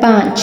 5।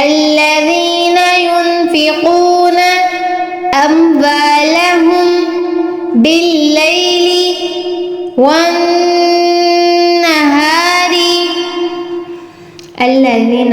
الذين ينفقون أموالهم بالليل والنهار। الذين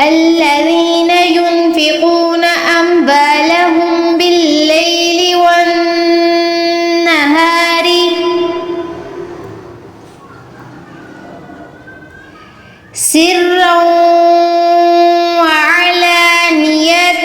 الذين ينفقون أموالهم بالليل والنهار سرا وعلانية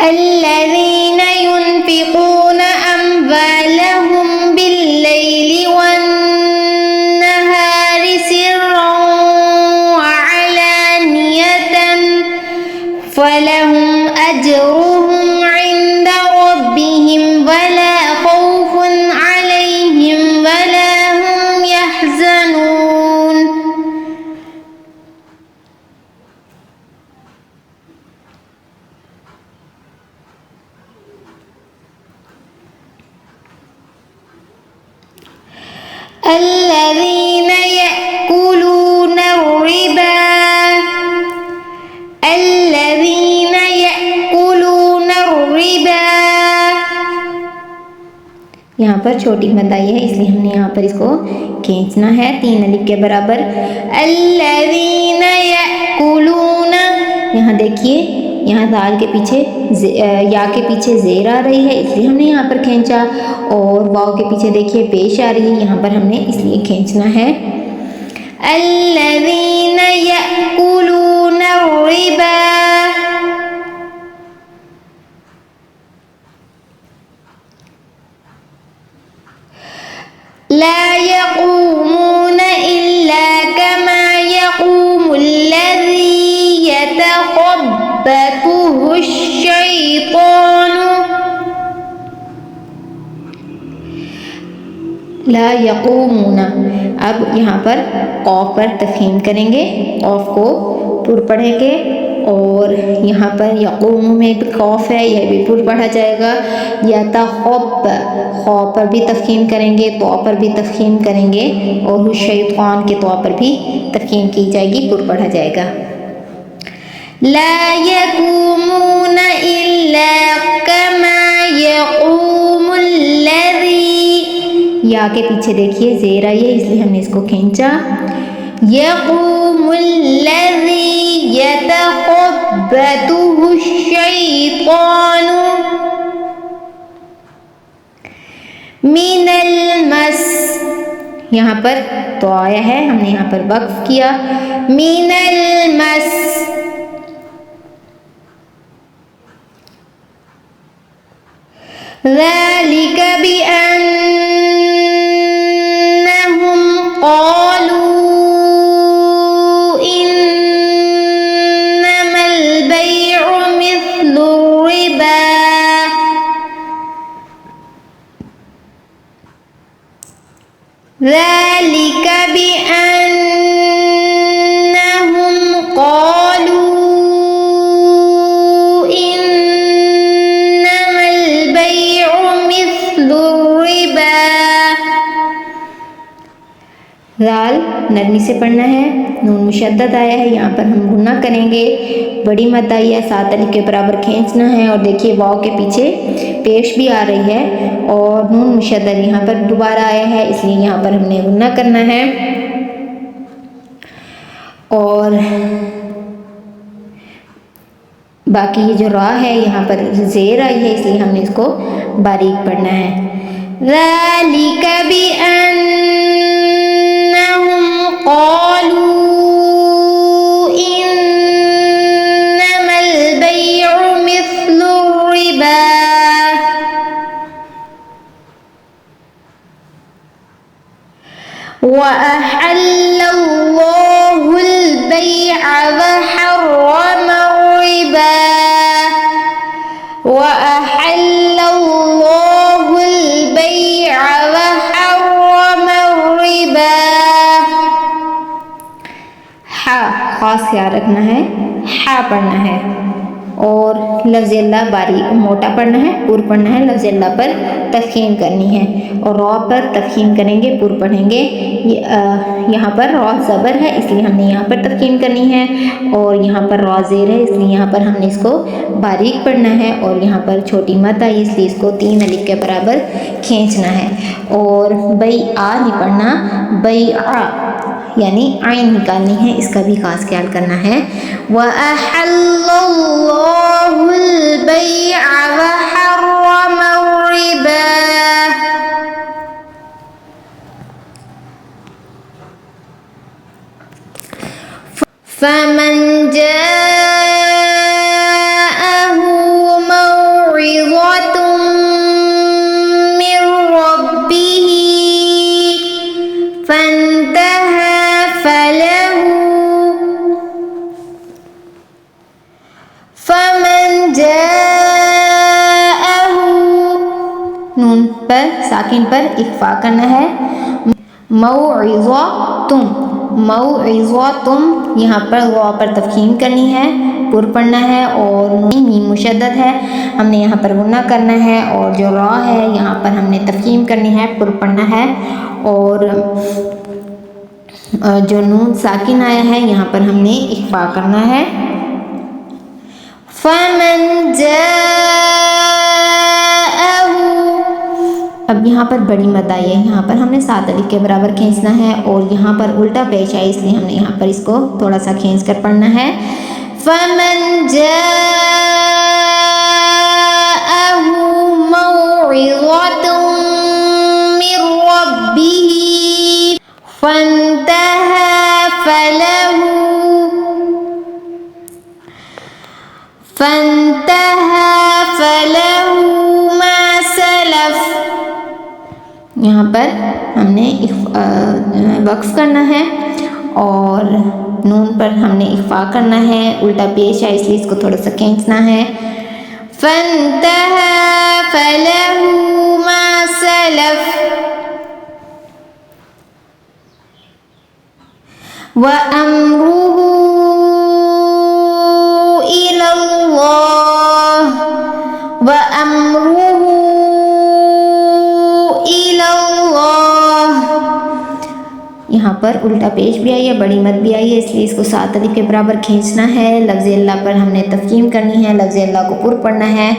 الذين ينفقون أموالهم بالليل والنهار سرا وعلانية فلهم أجرهم عند ربهم ولا خوف عليهم ولا هم يحزنون. الذین یأکلون الربا، الذین یأکلون الربا، یہاں پر چھوٹی مد آئی ہے اس لیے ہم نے یہاں پر اس کو کھینچنا ہے 3 الف کے برابر. الذین یأکلون، یہاں دیکھیے یہاں دال کے پیچھے یا کے پیچھے زیر آ رہی ہے اس لیے ہم نے یہاں پر کھینچا، اور واو کے پیچھے دیکھیے پیش آ رہی ہے یہاں پر ہم نے اس لیے کھینچنا ہے. الذین یأکلون الربا، لا يقومون إلا كما يقوم الذي يتخبطه الشيطان. لا يقومون، اب یہاں پر قوف پر تفخیم کریں گے، قوف کو پر پڑھیں گے، اور یہاں پر یقوم میں بھی قوف ہے یہ بھی پر پڑھا جائے گا. یتخب، خو پر بھی تفخیم کریں گے، تو پر بھی تفخیم کریں گے، اور شیطان کے تو پر بھی تفخیم کی جائے گی، پر پڑھا جائے گا. لا يقومون إلا كما يقوم الذي، یا کے پیچھے دیکھیے زیر آئی ہے اس لیے ہم نے اس کو کھینچا. یقوم الذی یتخبطه الشیطان من المس، یہاں پر تو آیا ہے ہم نے یہاں پر وقف کیا. من المس، ذلك بأنهم قالوا إنما البيع مثل الربا، ذلك بأنهم قالوا إنما البيع مثل الربا. ذال نرمی سے پڑھنا ہے، نون مشدد آیا ہے یہاں پر ہم گنہ کریں گے، بڑی مد آئی ہے 7 الف کے برابر کھینچنا ہے، اور دیکھیے واو کے پیچھے پیش بھی آ رہی ہے، اور نون مشدد یہاں پر دوبارہ آیا ہے اس لیے یہاں پر ہم نے گنہ کرنا ہے. اور باقی یہ جو را ہے یہاں پر زیر آئی ہے اس لیے ہم نے اس کو باریک پڑھنا ہے. ذَلِكَ بِأَنَّهُمْ قَالُوا إِنَّمَا الْبَيْعُ مِثْلُ الرِّبَا وَأَحَلَّ اللَّهُ الْبَيْعَ وَحَرَّمَ الرِّبَا وَأَحَلَّ اللَّهُ الْبَيْعَ وَحَرَّمَ الرِّبَا. ہا خاص خیال رکھنا ہے، ہا پڑھنا ہے، اور لفظ اللہ باریک موٹا پڑھنا ہے، پر پڑھنا ہے، لفظ اللہ پر تفخیم کرنی ہے، اور را پر تفخیم کریں گے، پر پڑھیں گے. یہاں پر را زبر ہے اس لیے ہم نے یہاں پر تفخیم کرنی ہے، اور یہاں پر را زیر ہے اس لیے یہاں پر ہم نے اس کو باریک پڑھنا ہے، اور یہاں پر چھوٹی مد آئی اس لیے اس کو 3 الف کے برابر کھینچنا ہے. اور بئی آ نہیں پڑھنا، بئی آ یعنی عین نکالنی ہے، اس کا بھی خاص خیال کرنا ہے. وَأَحَلَّ اللَّهُ الْبَيْعَ وَحَرَّمَ الرِّبَا. فَمَنْ جَاءَهُ مَوْعِظَةٌ مِّن رَّبِّهِ فَانْتَهَى فَلَهُ فَمَنْ جَاءَهُ، نون پر ساکن پر اخفا کرنا ہے. موعظہ تم، موعظہ تم، یہاں پر غوا پر تفخیم کرنی ہے، پر پڑھنا ہے، اور میم مشدد ہے، ہم نے یہاں پر غنہ کرنا ہے، اور جو را ہے یہاں پر ہم نے تفخیم کرنی ہے، پر پڑھنا ہے، اور جو نون ساکن آیا ہے یہاں پر ہم نے اخفا کرنا ہے۔ فَمَنْ جَاءَهُ، اب یہاں پر بڑی مد آئی ہے، یہاں پر ہم نے 7 الف کے برابر کھینچنا ہے، اور یہاں پر الٹا پیش آئی اس لیے ہم نے یہاں پر اس کو تھوڑا سا کھینچ کر پڑھنا ہے۔ فَمَنْ جَاءَهُ مَوْعِظَةٌ مِّن رَّبِّهِ فَانْتَهَىٰ فَلَهُ مَا سَلَفَ، یہاں پر ہم نے وقف کرنا ہے، اور نون پر ہم نے اخفا کرنا ہے، الٹا پیش ہے اس لیے اس کو تھوڑا سا کھینچنا ہے۔ فَانْتَهَىٰ فَلَهُ مَا سَلَفَ وَأَمْرُهُ إِلَى اللَّهِ یہاں پر الٹا پیش بھی آئی ہے، بڑی مد بھی آئی ہے، اس لیے اس کو 7 الف کے برابر کھینچنا ہے۔ لفظ اللہ پر ہم نے تفخیم کرنی ہے، لفظ اللہ کو پر پڑھنا ہے،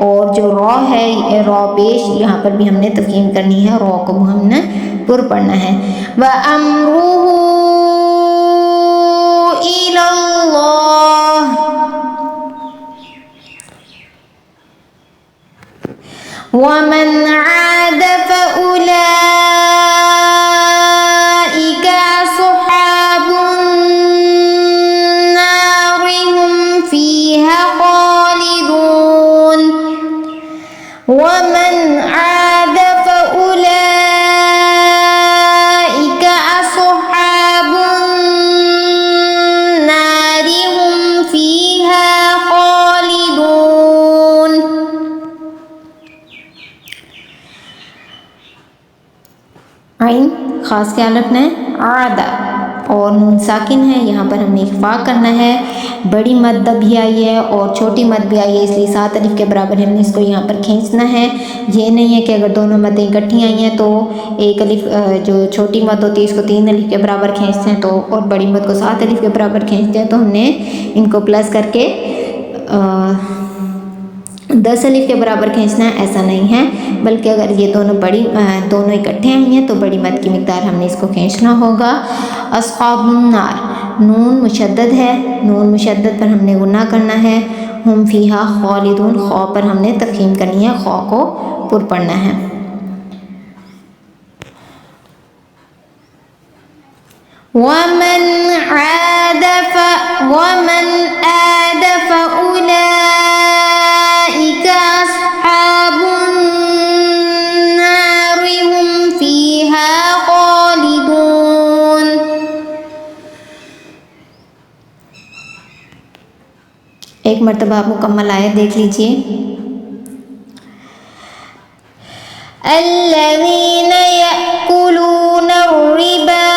اور جو را ہے را پیش یہاں پر بھی ہم نے تفخیم کرنی ہے، را کو ہم نے پر پڑھنا ہے۔ وَأَمْرُهُ إِلَى اللَّهِ وَمَنْ عَادَ فَأُولَٰئِكَ أَصْحَابُ النَّارِ هُمْ فِيهَا خَالِدُونَ وَمَنْ عَادَ فَأُولَٰئِكَ أَصْحَابُ النَّارِ هُمْ فِيهَا خَالِدُونَ۔ عین خاص خیال رکھنا ہے، عادہ، اور نون ساکن ہے، یہاں پر ہم نے اخفا کرنا ہے، بڑی مد بھی آئی ہے اور چھوٹی مد بھی آئی ہے، اس لیے 7 الف کے برابر ہم نے اس کو یہاں پر کھینچنا ہے۔ یہ نہیں ہے کہ اگر دونوں مدیں اکٹھی آئی ہیں تو ایک الف جو چھوٹی مد ہوتی ہے اس کو 3 الف کے برابر کھینچتے ہیں تو، اور بڑی مد کو 7 الف کے برابر کھینچتے ہیں تو ہم نے ان کو پلس کر کے 10 الف کے برابر کھینچنا ہے، ایسا نہیں ہے، بلکہ اگر یہ دونوں اکٹھے آئی ہیں تو بڑی مد کی مقدار ہم نے اس کو کھینچنا ہوگا۔ اصحاب النار، نون مشدد ہے، نون مشدد پر ہم نے غنہ کرنا ہے، ہم فیہا خالدون، خاء پر ہم نے تفخیم کرنی ہے، خاء کو پر پڑھنا ہے۔ وَمَنْ عَادَ فَأُولَٰئِكَ أَصْحَابُ النَّارِ هُمْ فِيهَا خَالِدُونَ۔ ایک مرتبہ آپ مکمل آیت دیکھ لیجئے۔ الَّذِينَ يَأْكُلُونَ الرِّبَا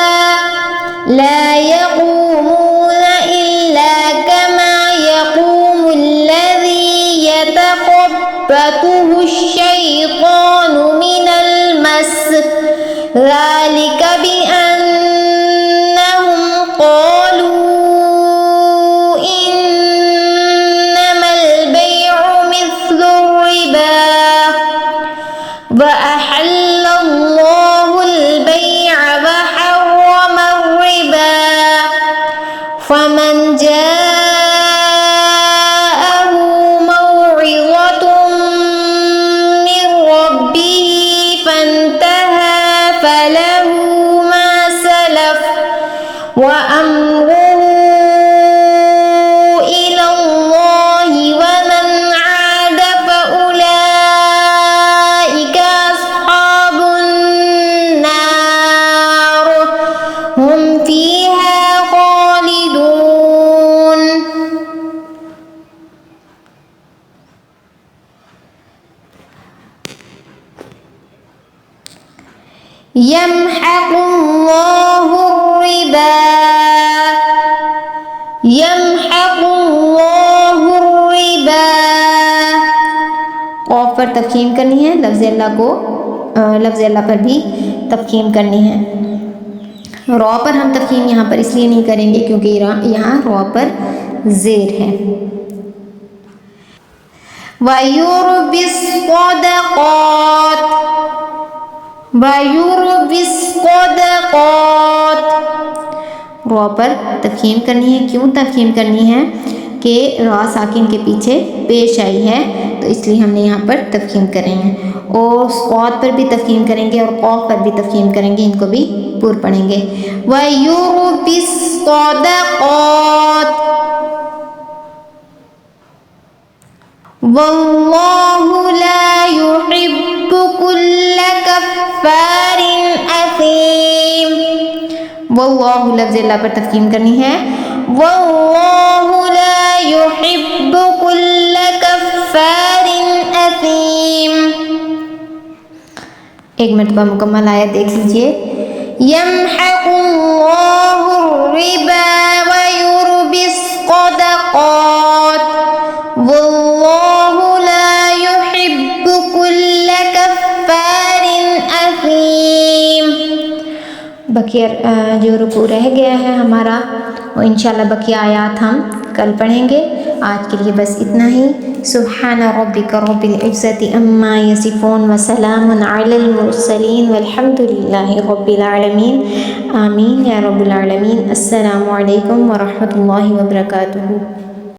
لا يقومون إلا كما يقوم الذي يتخبطه الشيطان من المس، ذلك بأنهم قالوا إنما البيع مثل الربا وأحل الله البيع وحرم الربا، فمن جاءه موعظة من ربه فانتهى فله ما سلف وأمره إلى الله، ومن عاد فأولئك أصحاب النار هم فيها خالدون۔ يمحق الله الربا، يمحق الله قوف پر تفخیم کرنی ہے، لفظ اللہ پر بھی تفخیم کرنی ہے۔ را پر ہم تفخیم یہاں پر اس لیے نہیں کریں گے کیونکہ یہاں را پر زیر ہے۔ وَيُرْبِي الصَّدَقَاتِ، وَيُرْبِي الصَّدَقَاتِ، را پر تفخیم کرنی ہے۔ کیوں تفخیم کرنی ہے؟ کہ را ساکن کے پیچھے پیش آئی ہے تو اس لیے ہم نے یہاں پر تفخیم کریں گے، اور صاد پر بھی تفخیم کریں گے اور قاف پر بھی تفخیم کریں گے، ان کو بھی پور پڑھیں گے۔ وَيُرْبِي الصَّدَقَاتِ وَاللَّهُ لَا يُحِبُّ كُلَّ كَفَّارٍ أَثِيمٍ، واللہ لفظ اللہ پر تفخیم کرنی ہے۔ وَاللَّهُ لَا يُحِبُّ كُلَّ كَفَّارٍ أَثِيمٍ، ایک مرتبہ مکمل آیت دیکھ لیجئے۔ يَمْحَقُ اللَّهُ الرِّبَا وَيُرْبِي الصَّدَقَاتِ وَاللَّهُ لَا يُحِبُّ كُلَّ كَفَّارٍ أَثِيمٍ۔ بقیہ جو رکوع رہ گیا ہے ہمارا وہ انشاءاللہ بقیہ آیات ہم کل پڑھیں گے۔ آج کے لیے بس اتنا ہی۔ سبحان ربک رب العزة عما یصفون وسلام علی المرسلین والحمد للہ رب العالمین، آمین یا رب العالمین۔ السلام علیکم ورحمۃ اللہ وبرکاتہ۔